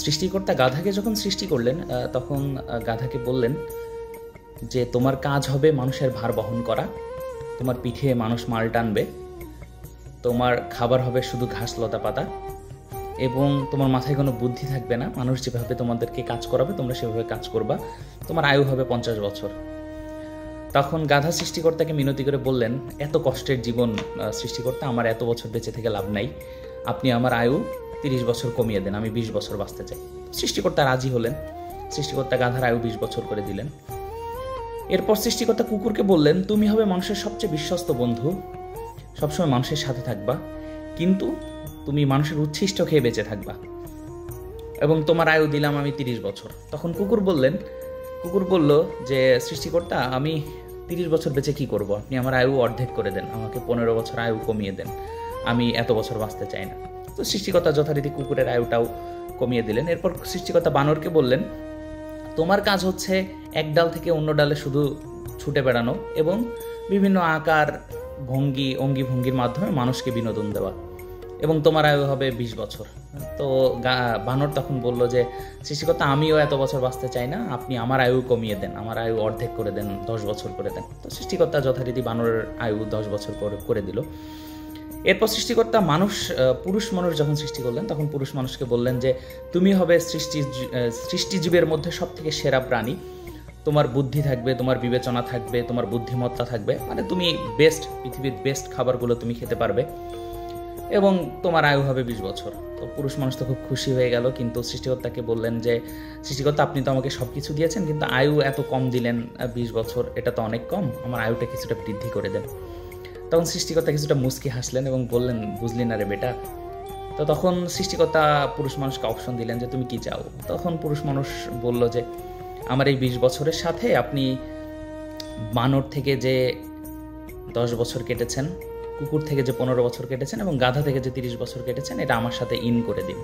সৃষ্টিকর্তা গাধাকে যখন সৃষ্টি করলেন তখন গাধাকে বললেন যে তোমার কাজ হবে মানুষের ভার বহন করা, তোমার পিঠে মানুষ মাল টানবে, তোমার খাবার হবে শুধু ঘাস লতা পাতা, এবং তোমার মাথায় কোনো বুদ্ধি থাকবে না, মানুষ যেভাবে তোমাদেরকে কাজ করাবে তোমরা সেভাবে কাজ করবা, তোমার আয়ু হবে 50 বছর। তখন গাধা সৃষ্টিকর্তাকে মিনতি করে বললেন, এত কষ্টের জীবন সৃষ্টিকর্তা, আমার এত বছর বেঁচে থেকে লাভ নাই, আপনি আমার আয়ু 30 বছর কমিয়ে দেন, আমি 20 বছর বাঁচতে চাই। সৃষ্টিকর্তা রাজি হলেন, সৃষ্টিকর্তা গাধার আয়ু 20 বছর করে দিলেন। এরপর সৃষ্টিকর্তা কুকুরকে বললেন, তুমি হবে মানুষের সবচেয়ে বিশ্বস্ত বন্ধু, সবসময় মানুষের সাথে থাকবা, কিন্তু তুমি মানুষের উচ্ছিষ্ট খেয়ে বেঁচে থাকবা, এবং তোমার আয়ু দিলাম আমি 30 বছর। তখন কুকুর বলল যে সৃষ্টিকর্তা, আমি 30 বছর বেঁচে কি করব, আপনি আমার আয়ু অর্ধেক করে দেন, আমাকে 15 বছর আয়ু কমিয়ে দেন, আমি এত বছর বাঁচতে চাই না। তো সৃষ্টিকর্তা যথারীতি কুকুরের আয়ুটাও কমিয়ে দিলেন। এরপর সৃষ্টিকর্তা বানরকে বললেন, তোমার কাজ হচ্ছে এক ডাল থেকে অন্য ডালে শুধু ছুটে বেড়ানো এবং বিভিন্ন আকার অঙ্গি ভঙ্গির মাধ্যমে মানুষকে বিনোদন দেওয়া, এবং তোমার আয়ু হবে 20 বছর। তো বানর তখন বলল যে সৃষ্টিকর্তা, আমিও এত বছর বাঁচতে চাই না, আপনি আমার আয়ু কমিয়ে দেন, আমার আয়ু অর্ধেক করে দেন, 10 বছর করে দেন। তো সৃষ্টিকর্তা যথারীতি বানরের আয়ু 10 বছর করে দিল। এরপর সৃষ্টিকর্তা পুরুষ মানুষ যখন সৃষ্টি করলেন তখন পুরুষ মানুষকে বললেন যে তুমি হবে সৃষ্টিজীবের মধ্যে সব থেকে সেরা প্রাণী, তোমার বুদ্ধি থাকবে, তোমার বিবেচনা থাকবে, তোমার বুদ্ধিমত্তা থাকবে, মানে তুমি পৃথিবীর বেস্ট খাবারগুলো তুমি খেতে পারবে, এবং তোমার আয়ু হবে 20 বছর। তো পুরুষ মানুষ তো খুব খুশি হয়ে গেল, কিন্তু সৃষ্টিকর্তাকে বললেন যে সৃষ্টিকর্তা, আপনি তো আমাকে সব কিছু দিয়েছেন, কিন্তু আয়ু এত কম দিলেন, 20 বছর, এটা তো অনেক কম, আমার আয়ুটা কিছুটা বৃদ্ধি করে দেন। তখন সৃষ্টিকর্তা কিছুটা মুচকি হাসলেন এবং বললেন, বুঝলি না রে বেটা। তো তখন সৃষ্টিকর্তা পুরুষ মানুষকে অপশন দিলেন যে তুমি কি চাও। তখন পুরুষ মানুষ বলল যে আমার এই 20 বছরের সাথে আপনি বানর থেকে যে 10 বছর কেটেছেন, কুকুর থেকে যে 15 বছর কেটেছেন, এবং গাধা থেকে যে 30 বছর কেটেছেন, এটা আমার সাথে ইন করে দিন,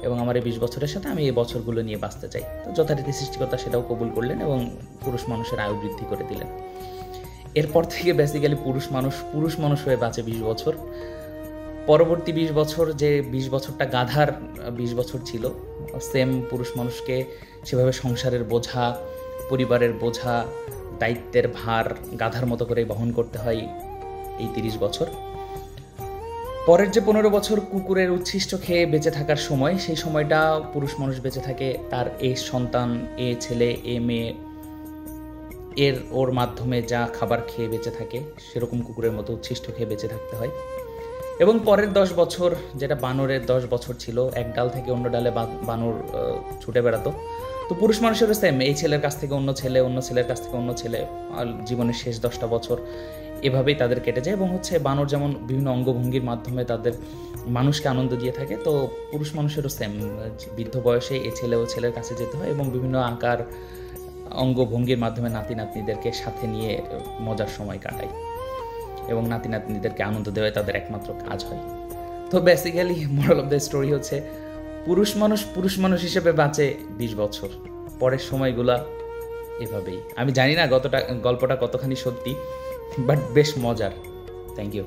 এবং আমার এই 20 বছরের সাথে আমি এই বছরগুলো নিয়ে বাঁচতে চাই। তো যথারীতি সৃষ্টিকর্তা সেটাও কবুল করলেন এবং পুরুষ মানুষের আয়ু বৃদ্ধি করে দিলেন। এরপর থেকে বেসিক্যালি পুরুষ মানুষ হয়ে বাঁচে 20 বছর। পরবর্তী 20 বছর, যে 20 বছরটা গাধার 20 বছর ছিল, সেম পুরুষ মানুষকে সেভাবে সংসারের বোঝা, পরিবারের বোঝা, দায়িত্বের ভার গাধার মতো করে বহন করতে হয় এই 30 বছর। পরের যে 15 বছর কুকুরের উচ্ছিষ্ট খেয়ে বেঁচে থাকার সময়, সেই সময়টা পুরুষ মানুষ বেঁচে থাকে, তার এই সন্তান, এ ছেলে, এ মেয়ে, ওর মাধ্যমে যা খাবার খেয়ে বেঁচে থাকে, সেরকম কুকুরের মতো উচ্ছিষ্ট খেয়ে বেঁচে থাকতে হয়। এবং পরের 10 বছর, যেটা বানরের 10 বছর ছিল, এক ডাল থেকে অন্য ডালে বানর ছুটে বেড়াতো। তো পুরুষ মানুষেরও সেম, এই ছেলের কাছ থেকে অন্য ছেলে, অন্য ছেলের কাছ থেকে অন্য ছেলে, জীবনের শেষ 10টা বছর এভাবেই তাদের কেটে যায়। এবং বানর যেমন বিভিন্ন অঙ্গভঙ্গির মাধ্যমে তাদের মানুষকে আনন্দ দিয়ে থাকে, তো পুরুষ মানুষেরও সেম, বৃদ্ধ বয়সে এই ছেলের কাছে যেতে হয় এবং বিভিন্ন আকার অঙ্গভঙ্গির মাধ্যমে নাতি নাতনিদেরকে সাথে নিয়ে মজার সময় কাটায়, এবং নাতি নাতনিদেরকে আনন্দ দেওয়াই তাদের একমাত্র কাজ হয়। তো basically moral of the story হচ্ছে, পুরুষ মানুষ হিসেবে বাঁচে 20 বছর, পরের সময়গুলা এভাবেই। আমি জানি না গল্পটা কতখানি সত্যি, বাট বেশ মজার। Thank you.